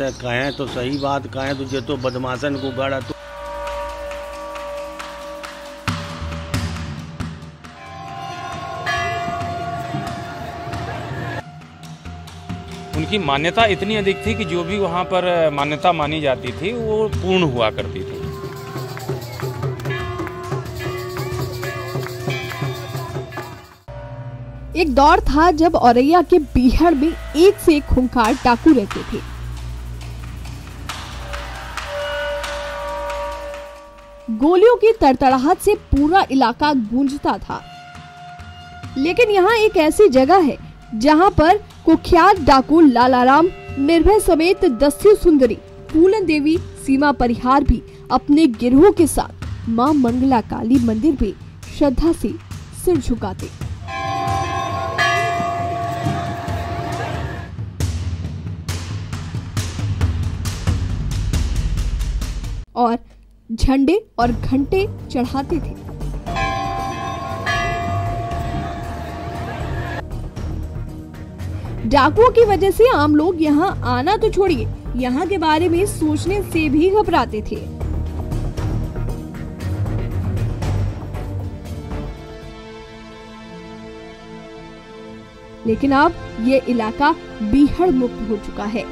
वैसे कहें तो सही बात कहें तो ये तो बदमाशन को गढ़ा तो उनकी मान्यता इतनी अधिक थी कि जो भी वहाँ पर मान्यता मानी जाती थी वो पूर्ण हुआ करती थी। एक दौर था जब औरैया के बीहड़ में एक से एक खूंखार डाकू रहते थे। गोलियों की तड़तड़ाहट से पूरा इलाका गूंजता था। लेकिन यहाँ एक ऐसी जगह है जहाँ पर कुख्यात डाकू लालाराम, निर्भय समेत दस्यु सुंदरी, फूलन देवी, सीमा परिहार भी अपने गिरोह के साथ मां मंगला काली मंदिर में श्रद्धा से सिर झुकाते। और झंडे और घंटे चढ़ाते थे। डाकुओं की वजह से आम लोग यहाँ आना तो छोड़िए, यहाँ के बारे में सोचने से भी घबराते थे। लेकिन अब ये इलाका बीहड़ मुक्त हो चुका है।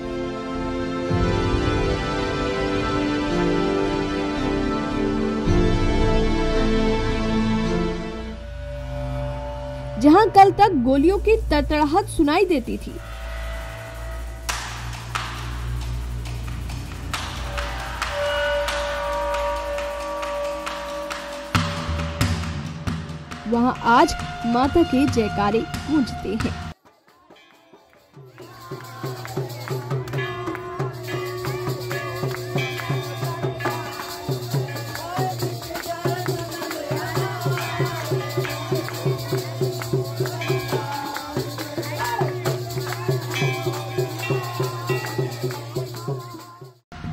जहां कल तक गोलियों की तड़तड़ाहट सुनाई देती थी, वहां आज माता के जयकारे गूंजते हैं।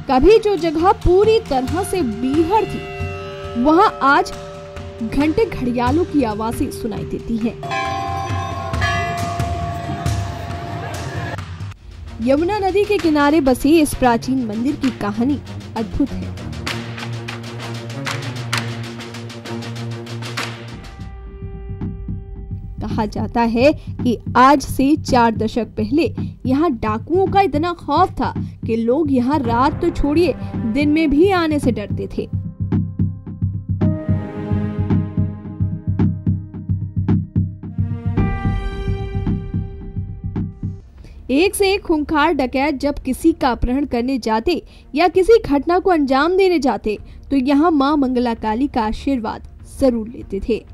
कभी जो जगह पूरी तरह से बीहड़ थी, वहां आज घंटे घड़ियालों की आवाजें सुनाई देती हैं। यमुना नदी के किनारे बसे इस प्राचीन मंदिर की कहानी अद्भुत है। कहा जाता है कि आज से 4 दशक पहले यहाँ डाकुओं का इतना खौफ था कि लोग यहाँ रात तो छोड़िए दिन में भी आने से डरते थे। एक से एक खूंखार डकैत जब किसी का अपहरण करने जाते या किसी घटना को अंजाम देने जाते तो यहाँ मां मंगला काली का आशीर्वाद जरूर लेते थे।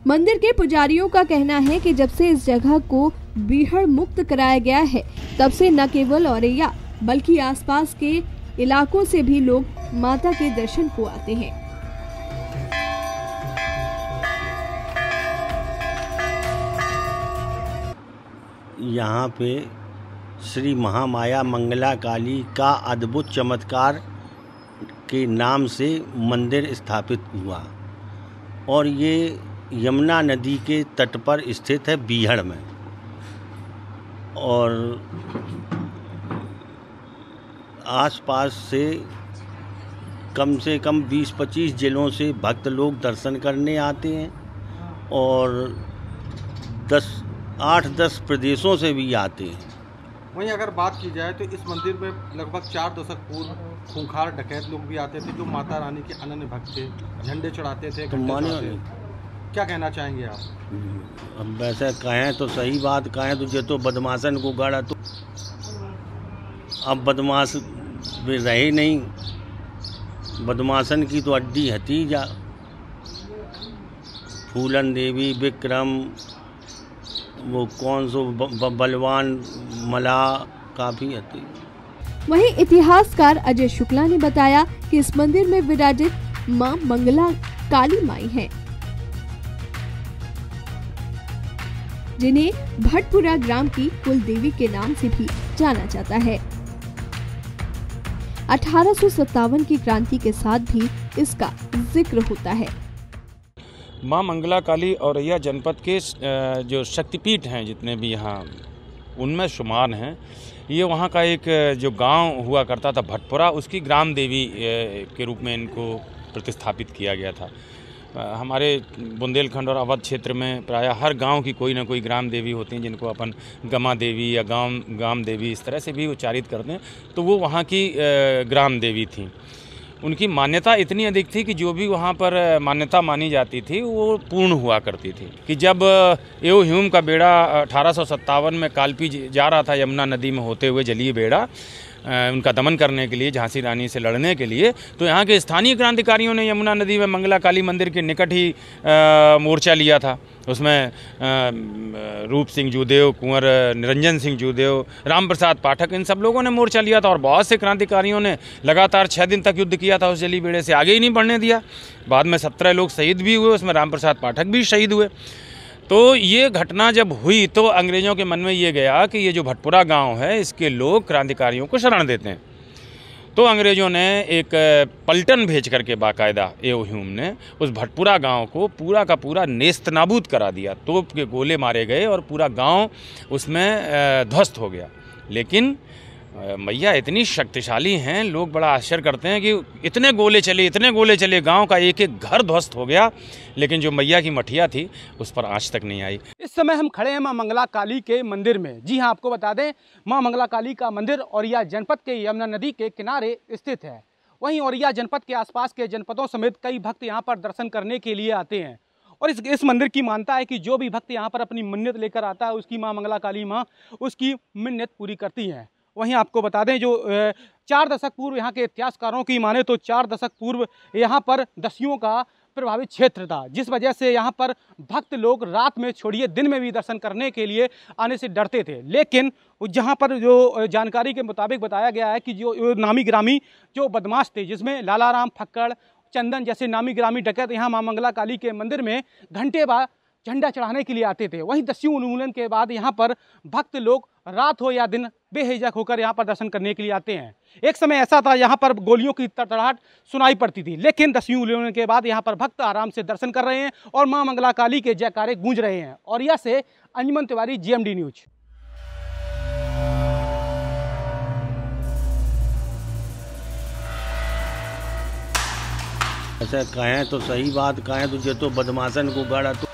मंदिर के पुजारियों का कहना है कि जब से इस जगह को बीहड़ मुक्त कराया गया है, तब से न केवल औरैया बल्कि आसपास के इलाकों से भी लोग माता के दर्शन को आते हैं। यहाँ पे श्री महामाया मंगला काली का अद्भुत चमत्कार के नाम से मंदिर स्थापित हुआ और ये यमुना नदी के तट पर स्थित है बीहड़ में। और आसपास से कम 20-25 जिलों से भक्त लोग दर्शन करने आते हैं और 8-10 प्रदेशों से भी आते हैं। वहीं अगर बात की जाए तो इस मंदिर में लगभग 4 दशक पूर्व खूंखार डकैत लोग भी आते थे जो माता रानी के अनन्य भक्त थे, झंडे चढ़ाते थे। तो माने क्या कहना चाहेंगे आप? अब वैसे कहें तो सही बात कहें तो ये तो बदमाशन को गढ़ा तो अब बदमाश भी रहे नहीं, बदमाशन की तो अड्डी हती जा। फूलन देवी, विक्रम, वो कौन सो बलवान मला काफी हती। वहीं इतिहासकार अजय शुक्ला ने बताया कि इस मंदिर में विराजित मां मंगला काली माई हैं, जिन्हें भटपुरा ग्राम की कुल देवी के नाम से भी जाना जाता है। 1857 की क्रांति के साथ भी इसका जिक्र होता है। मां मंगला काली औरैया जनपद के जो शक्तिपीठ हैं जितने भी यहाँ उनमें शुमार हैं। ये वहाँ का एक जो गांव हुआ करता था भटपुरा, उसकी ग्राम देवी के रूप में इनको प्रतिस्थापित किया गया था। हमारे बुंदेलखंड और अवध क्षेत्र में प्रायः हर गांव की कोई ना कोई ग्राम देवी होती हैं, जिनको अपन गमा देवी या गाम देवी इस तरह से भी उच्चारित करते हैं। तो वो वहाँ की ग्राम देवी थी। उनकी मान्यता इतनी अधिक थी कि जो भी वहाँ पर मान्यता मानी जाती थी वो पूर्ण हुआ करती थी। कि जब एओ ह्यूम का बेड़ा 1857 में कालपी जा रहा था यमुना नदी में होते हुए, जलीय बेड़ा, उनका दमन करने के लिए, झांसी रानी से लड़ने के लिए, तो यहाँ के स्थानीय क्रांतिकारियों ने यमुना नदी में मंगला काली मंदिर के निकट ही मोर्चा लिया था। उसमें रूप सिंह जूदेव, कुंवर निरंजन सिंह जूदेव, राम प्रसाद पाठक, इन सब लोगों ने मोर्चा लिया था और बहुत से क्रांतिकारियों ने लगातार 6 दिन तक युद्ध किया था। उस जली बेड़े से आगे ही नहीं बढ़ने दिया। बाद में 17 लोग शहीद भी हुए, उसमें राम प्रसाद पाठक भी शहीद हुए। तो ये घटना जब हुई तो अंग्रेज़ों के मन में ये गया कि ये जो भटपुरा गांव है, इसके लोग क्रांतिकारियों को शरण देते हैं। तो अंग्रेज़ों ने एक पलटन भेज करके बाकायदा एओ ह्यूम ने उस भटपुरा गांव को पूरा का पूरा नेस्त नाबूद करा दिया। तोप के गोले मारे गए और पूरा गांव उसमें ध्वस्त हो गया। लेकिन मैया इतनी शक्तिशाली हैं, लोग बड़ा आश्चर्य करते हैं कि इतने गोले चले, गांव का एक एक घर ध्वस्त हो गया, लेकिन जो मैया की मठिया थी उस पर आंच तक नहीं आई। इस समय हम खड़े हैं मां मंगला काली के मंदिर में। जी हाँ, आपको बता दें, मां मंगला काली का मंदिर औरैया जनपद के यमुना नदी के किनारे स्थित है। वहीं औरैया जनपद के आसपास के जनपदों समेत कई भक्त यहाँ पर दर्शन करने के लिए आते हैं। और इस मंदिर की मानता है कि जो भी भक्त यहाँ पर अपनी मन्नत लेकर आता है, उसकी मां मंगला काली माँ उसकी मन्नत पूरी करती हैं। वहीं आपको बता दें, जो 4 दशक पूर्व यहाँ के इतिहासकारों की माने तो 4 दशक पूर्व यहाँ पर दस्युओं का प्रभावित क्षेत्र था, जिस वजह से यहाँ पर भक्त लोग रात में छोड़िए दिन में भी दर्शन करने के लिए आने से डरते थे। लेकिन जहाँ पर जो जानकारी के मुताबिक बताया गया है कि जो नामी ग्रामी जो बदमाश थे, जिसमें लालाराम, फक्कड़, चंदन जैसे नामी ग्रामी डकैत यहाँ मां मंगला काली के मंदिर में घंटे बाद झंडा चढ़ाने के लिए आते थे। वहीं दस्यु उन्मूलन के बाद यहाँ पर भक्त लोग रात हो या दिन बेहिचक होकर यहाँ पर दर्शन करने के लिए आते हैं। एक समय ऐसा था यहाँ पर गोलियों की तड़तड़ाहट सुनाई पड़ती थी, लेकिन दस्यु उन्मूलन के बाद यहाँ पर भक्त आराम से दर्शन कर रहे हैं और मां मंगला काली के जयकारे गूंज रहे हैं। और यह से अंजुमन तिवारी, GMD न्यूज। ऐसा कहें तो सही बात कहें तो, जो तो बदमाशन को गाड़ा तो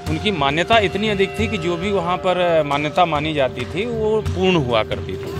उनकी मान्यता इतनी अधिक थी कि जो भी वहाँ पर मान्यता मानी जाती थी वो पूर्ण हुआ करती थी।